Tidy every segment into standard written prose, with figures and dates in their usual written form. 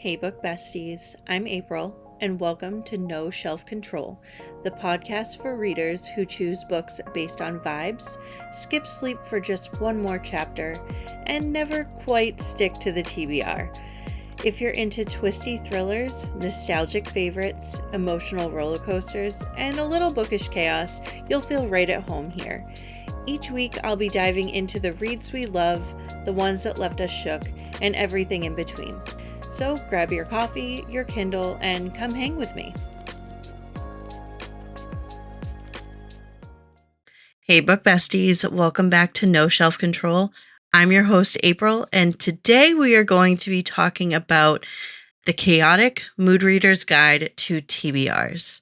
Hey, book besties, I'm April, and welcome to No Shelf Control, the podcast for readers who choose books based on vibes, skip sleep for just one more chapter, and never quite stick to the TBR. If you're into twisty thrillers, nostalgic favorites, emotional roller coasters, and a little bookish chaos, you'll feel right at home here. Each week, I'll be diving into the reads we love, the ones that left us shook, and everything in between. So grab your coffee, your Kindle, and come hang with me. Hey, book besties, welcome back to No Shelf Control. I'm your host, April, and today we are going to be talking about the chaotic mood reader's guide to TBRs.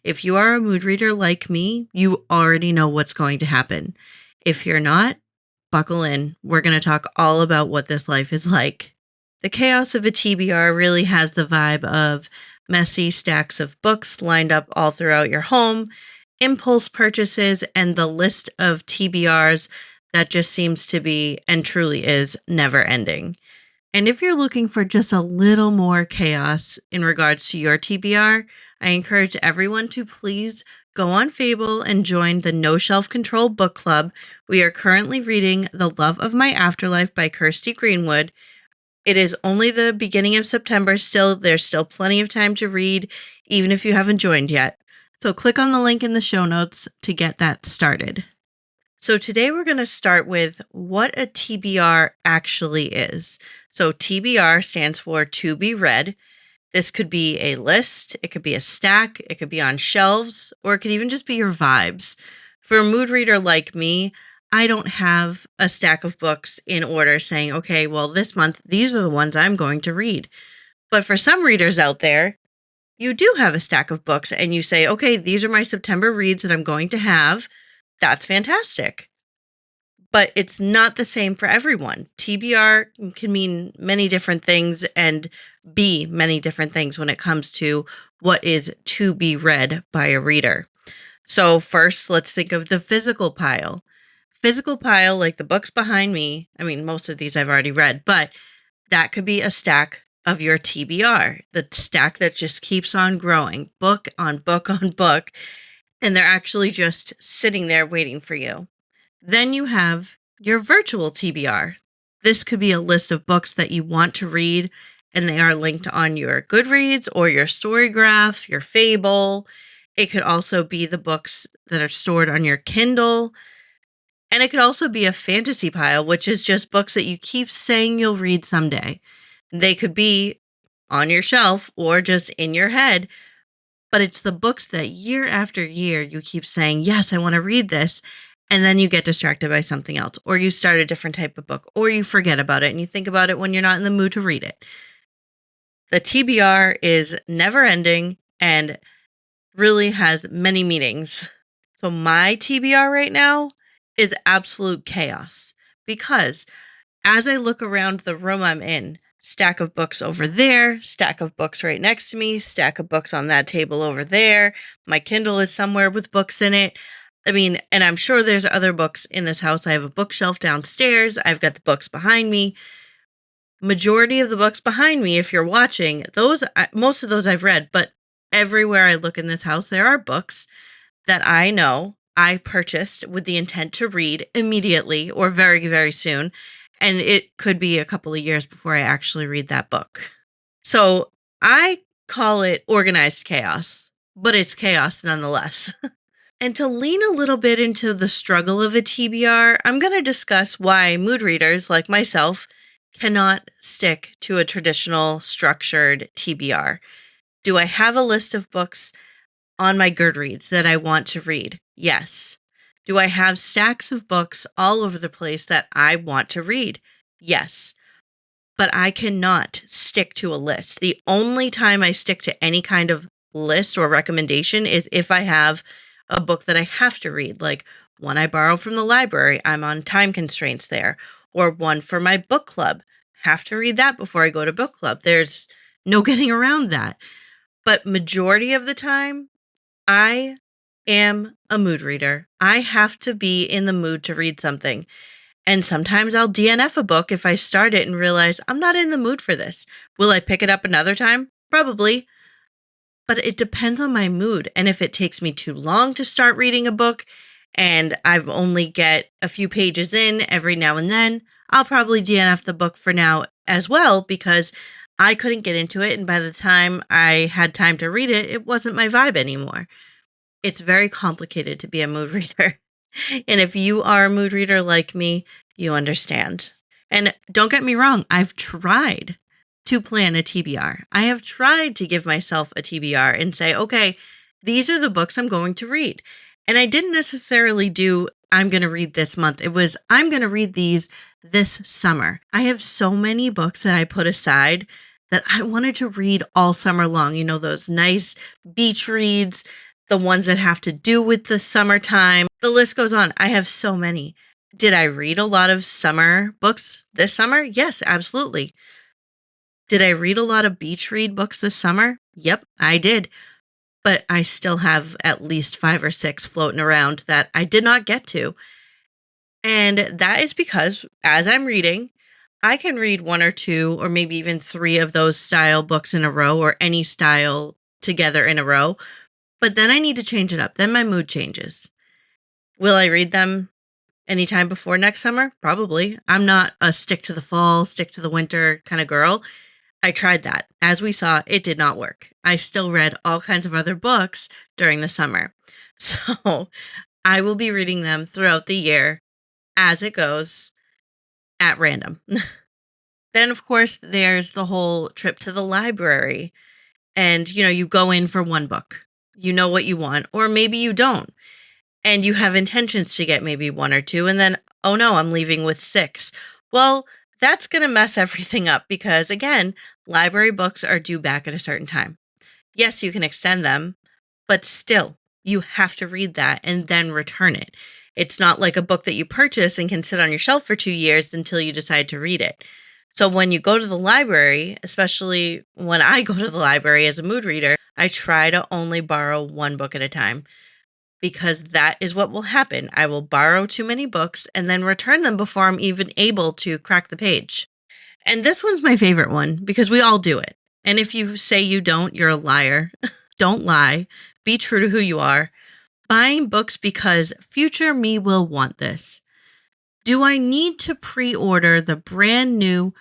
If you are a mood reader like me, you already know what's going to happen. If you're not, buckle in. We're going to talk all about what this life is like. The chaos of a TBR really has the vibe of messy stacks of books lined up all throughout your home, impulse purchases, and the list of TBRs that just seems to be and truly is never ending. And if you're looking for just a little more chaos in regards to your TBR, I encourage everyone to please go on Fable and join the No Shelf Control book club. We are currently reading The Love of My Afterlife by Kirsty Greenwood. It is only the beginning of September still. There's still plenty of time to read, even if you haven't joined yet. So click on the link in the show notes to get that started. So today we're going to start with what a TBR actually is. So TBR stands for to be read. This could be a list, it could be a stack, it could be on shelves, or it could even just be your vibes. For a mood reader like me, I don't have a stack of books in order saying, okay, well, this month, these are the ones I'm going to read. But for some readers out there, you do have a stack of books and you say, okay, these are my September reads that I'm going to have. That's fantastic. But it's not the same for everyone. TBR can mean many different things and be many different things when it comes to what is to be read by a reader. So first, let's think of the physical pile. Physical pile, like the books behind me, I mean, most of these I've already read, but that could be a stack of your TBR, the stack that just keeps on growing, book on book on book, and they're actually just sitting there waiting for you. Then you have your virtual TBR. This could be a list of books that you want to read, and they are linked on your Goodreads or your Storygraph, your Fable. It could also be the books that are stored on your Kindle. And it could also be a fantasy pile, which is just books that you keep saying you'll read someday. They could be on your shelf or just in your head, but it's the books that year after year you keep saying, yes, I want to read this. And then you get distracted by something else, or you start a different type of book, or you forget about it and you think about it when you're not in the mood to read it. The TBR is never ending and really has many meanings. So my TBR right now is absolute chaos because as I look around the room I'm in, stack of books over there, stack of books right next to me, stack of books on that table over there. My Kindle is somewhere with books in it. I mean, and I'm sure there's other books in this house. I have a bookshelf downstairs. I've got the books behind me. Majority of the books behind me, if you're watching, most of those I've read, but everywhere I look in this house, there are books that I know I purchased with the intent to read immediately or very, very soon. And it could be a couple of years before I actually read that book. So I call it organized chaos, but it's chaos nonetheless. And to lean a little bit into the struggle of a TBR, I'm going to discuss why mood readers like myself cannot stick to a traditional structured TBR. Do I have a list of books on my Goodreads that I want to read? Yes. Do I have stacks of books all over the place that I want to read? Yes. But I cannot stick to a list. The only time I stick to any kind of list or recommendation is if I have a book that I have to read, like one I borrow from the library. I'm on time constraints there, or one for my book club. Have to read that before I go to book club. There's no getting around that. But majority of the time, I am a mood reader. I have to be in the mood to read something. And sometimes I'll DNF a book if I start it and realize I'm not in the mood for this. Will I pick it up another time? Probably. But it depends on my mood. And if it takes me too long to start reading a book and I've only get a few pages in every now and then, I'll probably DNF the book for now as well because I couldn't get into it. And by the time I had time to read it, it wasn't my vibe anymore. It's very complicated to be a mood reader. And if you are a mood reader like me, you understand. And don't get me wrong, I've tried to plan a TBR. I have tried to give myself a TBR and say, okay, these are the books I'm going to read. And I didn't necessarily do, I'm going to read this month. It was, I'm going to read these this summer. I have so many books that I put aside that I wanted to read all summer long. You know, those nice beach reads, the ones that have to do with the summertime. The list goes on. I have so many. Did I read a lot of summer books this summer? Yes, absolutely. Did I read a lot of beach read books this summer? Yep, I did. But I still have at least 5 or 6 floating around that I did not get to. And that is because as I'm reading, I can read 1 or 2 or maybe even 3 of those style books in a row or any style together in a row. But then I need to change it up. Then my mood changes. Will I read them anytime before next summer? Probably. I'm not a stick to the fall, stick to the winter kind of girl. I tried that. As we saw, it did not work. I still read all kinds of other books during the summer. So I will be reading them throughout the year as it goes at random. Then, of course, there's the whole trip to the library. And, you go in for one book. You know what you want, or maybe you don't. And you have intentions to get maybe 1 or 2, and then, oh no, I'm leaving with 6. Well, that's going to mess everything up because, again, library books are due back at a certain time. Yes, you can extend them, but still, you have to read that and then return it. It's not like a book that you purchase and can sit on your shelf for 2 years until you decide to read it. So when you go to the library, especially when I go to the library as a mood reader, I try to only borrow one book at a time because that is what will happen. I will borrow too many books and then return them before I'm even able to crack the page. And this one's my favorite one because we all do it. And if you say you don't, you're a liar. Don't lie. Be true to who you are. Buying books because future me will want this. Do I need to pre order the brand new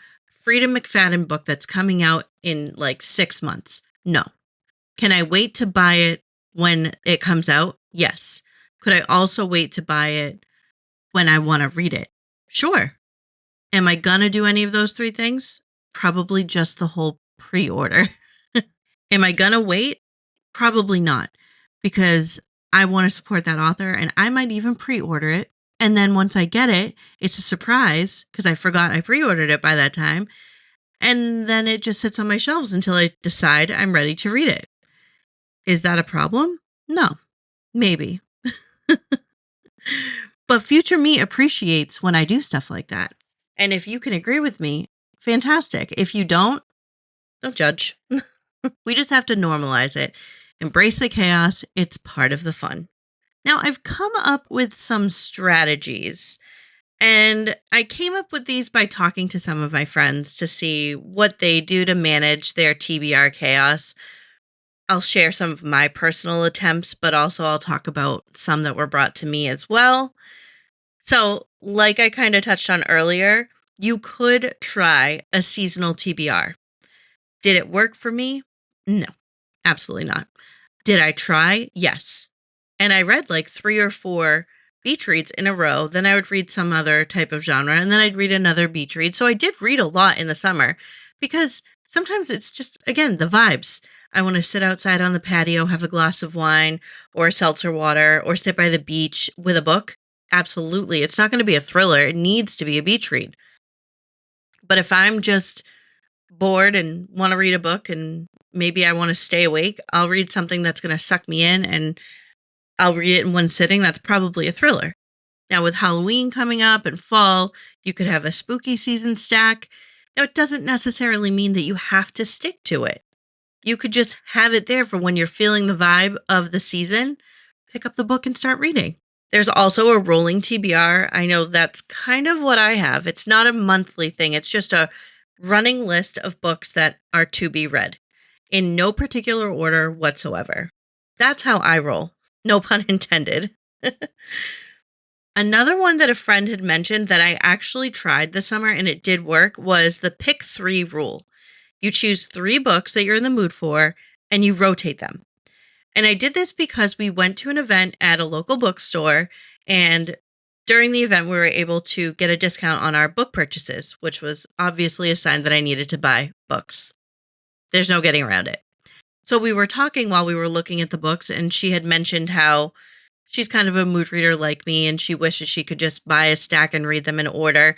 Frida McFadden book that's coming out in like 6 months? No. Can I wait to buy it when it comes out? Yes. Could I also wait to buy it when I want to read it? Sure. Am I gonna do any of those 3 things? Probably just the whole pre order. Am I gonna wait? Probably not, because I want to support that author and I might even pre order it. And then once I get it, it's a surprise because I forgot I pre ordered it by that time. And then it just sits on my shelves until I decide I'm ready to read it. Is that a problem? No, maybe. But future me appreciates when I do stuff like that. And if you can agree with me, fantastic. If you don't judge. We just have to normalize it. Embrace the chaos. It's part of the fun. Now, I've come up with some strategies, and I came up with these by talking to some of my friends to see what they do to manage their TBR chaos. I'll share some of my personal attempts, but also I'll talk about some that were brought to me as well. So, like I kind of touched on earlier, you could try a seasonal TBR. Did it work for me? No, absolutely not. Did I try? Yes. And I read like 3 or 4 beach reads in a row. Then I would read some other type of genre, and then I'd read another beach read. So I did read a lot in the summer because sometimes it's just, again, the vibes. I want to sit outside on the patio, have a glass of wine or seltzer water, or sit by the beach with a book. Absolutely. It's not going to be a thriller. It needs to be a beach read. But if I'm just bored and want to read a book and maybe I want to stay awake, I'll read something that's going to suck me in and I'll read it in one sitting. That's probably a thriller. Now, with Halloween coming up and fall, you could have a spooky season stack. Now, it doesn't necessarily mean that you have to stick to it. You could just have it there for when you're feeling the vibe of the season. Pick up the book and start reading. There's also a rolling TBR. I know that's kind of what I have. It's not a monthly thing, it's just a running list of books that are to be read in no particular order whatsoever. That's how I roll. No pun intended. Another one that a friend had mentioned that I actually tried this summer and it did work was the pick three rule. You choose three books that you're in the mood for and you rotate them. And I did this because we went to an event at a local bookstore, and during the event, we were able to get a discount on our book purchases, which was obviously a sign that I needed to buy books. There's no getting around it. So we were talking while we were looking at the books, and she had mentioned how she's kind of a mood reader like me, and she wishes she could just buy a stack and read them in order.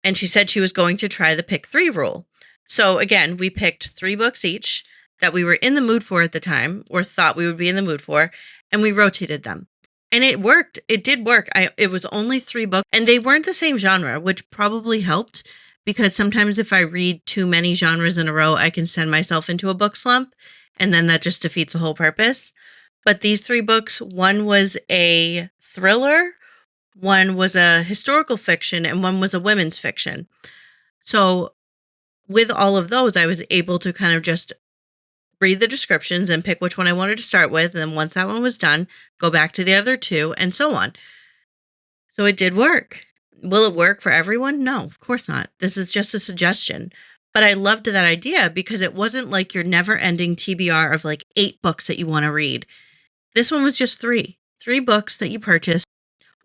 And she said she was going to try the pick three rule. So again, we picked three books each that we were in the mood for at the time or thought we would be in the mood for, and we rotated them. And it worked. It did work. It was only three books and they weren't the same genre, which probably helped because sometimes if I read too many genres in a row, I can send myself into a book slump and then that just defeats the whole purpose. But these three books, one was a thriller, one was a historical fiction, and one was a women's fiction. So, with all of those, I was able to kind of just read the descriptions and pick which one I wanted to start with. And then once that one was done, go back to the other two and so on. So, it did work. Will it work for everyone? No, of course not. This is just a suggestion. But I loved that idea because it wasn't like your never ending TBR of like 8 books that you want to read. This one was just three books that you purchased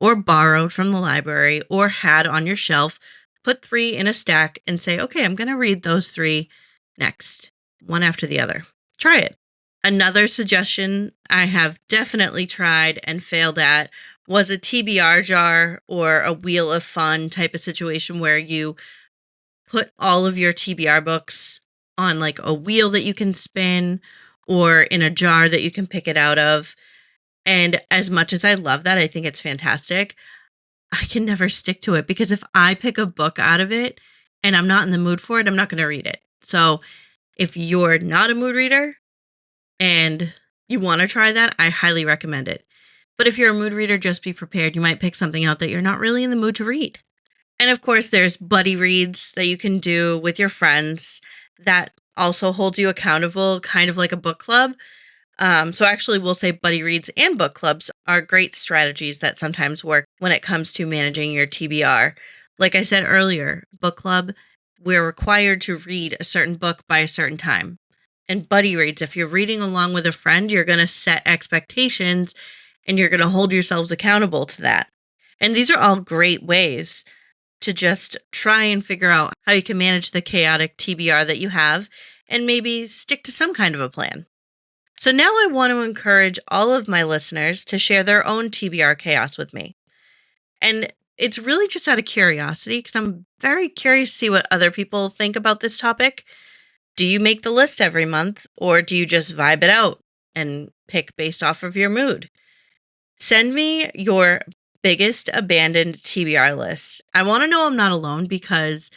or borrowed from the library or had on your shelf, put three in a stack and say, okay, I'm going to read those three next, one after the other. Try it. Another suggestion I have definitely tried and failed at was a TBR jar or a wheel of fun type of situation where you put all of your TBR books on like a wheel that you can spin or in a jar that you can pick it out of. And as much as I love that, I think it's fantastic. I can never stick to it because if I pick a book out of it and I'm not in the mood for it, I'm not going to read it. So if you're not a mood reader and you want to try that, I highly recommend it. But if you're a mood reader, just be prepared. You might pick something out that you're not really in the mood to read. And of course, there's buddy reads that you can do with your friends that also hold you accountable, kind of like a book club. So actually, we'll say buddy reads and book clubs are great strategies that sometimes work when it comes to managing your TBR. Like I said earlier, book club, we're required to read a certain book by a certain time. And buddy reads, if you're reading along with a friend, you're going to set expectations and you're going to hold yourselves accountable to that. And these are all great ways to just try and figure out how you can manage the chaotic TBR that you have and maybe stick to some kind of a plan. So now I want to encourage all of my listeners to share their own TBR chaos with me. And it's really just out of curiosity because I'm very curious to see what other people think about this topic. Do you make the list every month or do you just vibe it out and pick based off of your mood? Send me your biggest abandoned TBR list. I want to know I'm not alone because,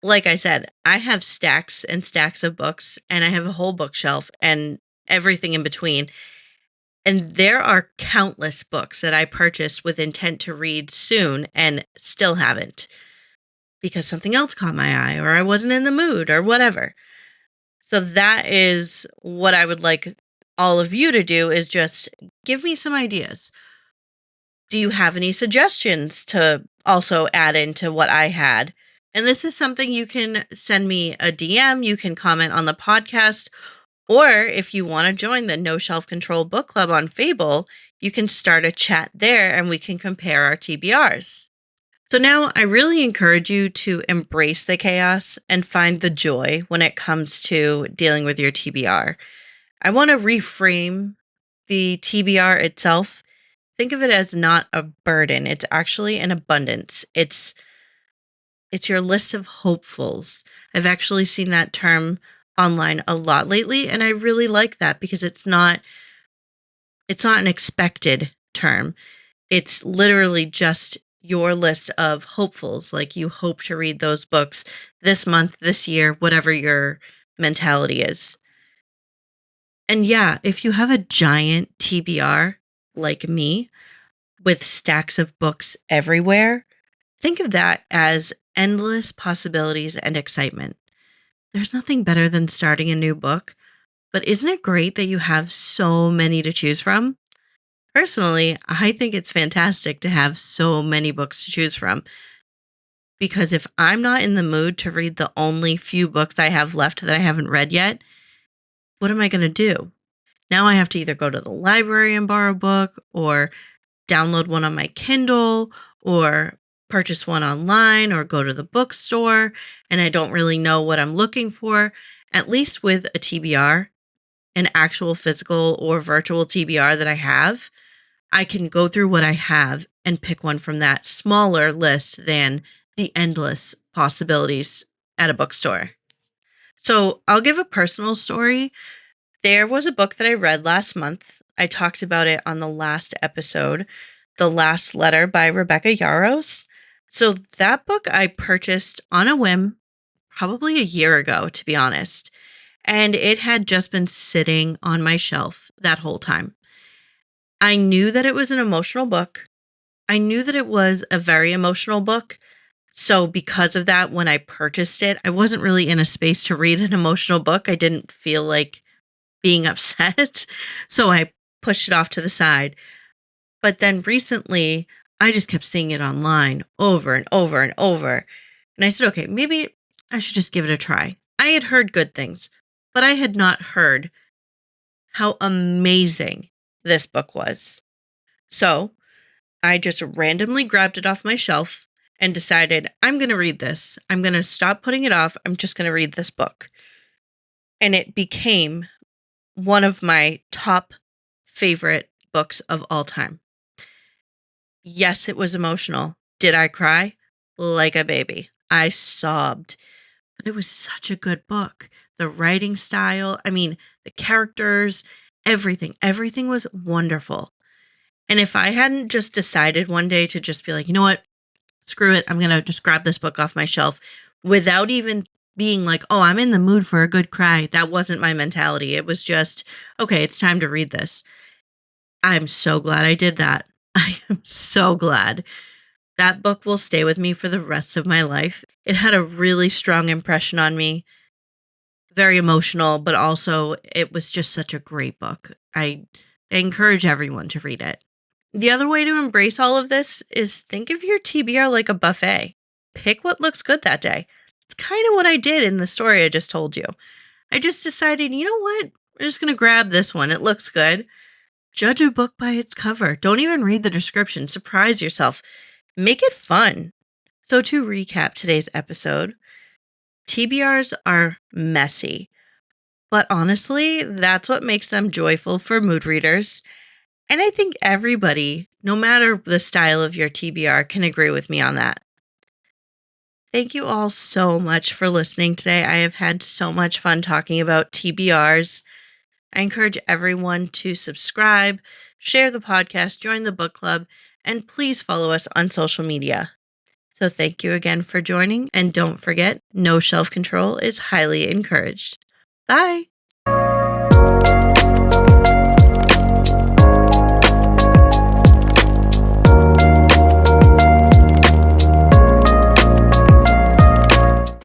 like I said, I have stacks and stacks of books and I have a whole bookshelf and everything in between. And there are countless books that I purchased with intent to read soon and still haven't because something else caught my eye or I wasn't in the mood or whatever. So that is what I would like all of you to do is just give me some ideas. Do you have any suggestions to also add into what I had? And this is something you can send me a DM, you can comment on the podcast, or if you want to join the No Shelf Control Book Club on Fable, you can start a chat there and we can compare our TBRs. So now I really encourage you to embrace the chaos and find the joy when it comes to dealing with your TBR. I want to reframe the TBR itself. Think of it as not a burden. It's actually an abundance. It's your list of hopefuls. I've actually seen that term online a lot lately and I really like that because it's not an expected term. It's literally just your list of hopefuls like you hope to read those books this month, this year, whatever your mentality is. And yeah, if you have a giant TBR like me, with stacks of books everywhere. Think of that as endless possibilities and excitement. There's nothing better than starting a new book, but isn't it great that you have so many to choose from? Personally, I think it's fantastic to have so many books to choose from because if I'm not in the mood to read the only few books I have left that I haven't read yet, what am I going to do? Now I have to either go to the library and borrow a book or download one on my Kindle or purchase one online or go to the bookstore, and I don't really know what I'm looking for. At least with a TBR, an actual physical or virtual TBR that I have, I can go through what I have and pick one from that smaller list than the endless possibilities at a bookstore. So I'll give a personal story. There was a book that I read last month. I talked about it on the last episode, The Last Letter by Rebecca Yarros. So that book I purchased on a whim probably a year ago, to be honest. And it had just been sitting on my shelf that whole time. I knew that it was an emotional book. I knew that it was a very emotional book. So, because of that, when I purchased it, I wasn't really in a space to read an emotional book. I didn't feel like being upset. So, I pushed it off to the side. But then recently, I just kept seeing it online over and over and over. And I said, okay, maybe I should just give it a try. I had heard good things, but I had not heard how amazing this book was. So, I just randomly grabbed it off my shelf and decided I'm going to read this. I'm going to stop putting it off. I'm just going to read this book. And it became one of my top favorite books of all time. Yes, it was emotional. Did I cry? Like a baby. I sobbed. But it was such a good book. The writing style, the characters, everything was wonderful. And if I hadn't just decided one day to just be like, you know what? Screw it. I'm going to just grab this book off my shelf without even being like, oh, I'm in the mood for a good cry. That wasn't my mentality. It was just, okay, it's time to read this. I'm so glad I did that. I am so glad. That book will stay with me for the rest of my life. It had a really strong impression on me, very emotional, but also it was just such a great book. I encourage everyone to read it. The other way to embrace all of this is think of your TBR like a buffet. Pick what looks good that day. It's kind of what I did in the story I just told you. I just decided, you know what? I'm just going to grab this one. It looks good. Judge a book by its cover. Don't even read the description. Surprise yourself. Make it fun. So, to recap today's episode, TBRs are messy, but honestly, that's what makes them joyful for mood readers. And I think everybody, no matter the style of your TBR, can agree with me on that. Thank you all so much for listening today. I have had so much fun talking about TBRs. I encourage everyone to subscribe, share the podcast, join the book club, and please follow us on social media. So thank you again for joining, and don't forget, no shelf control is highly encouraged. Bye.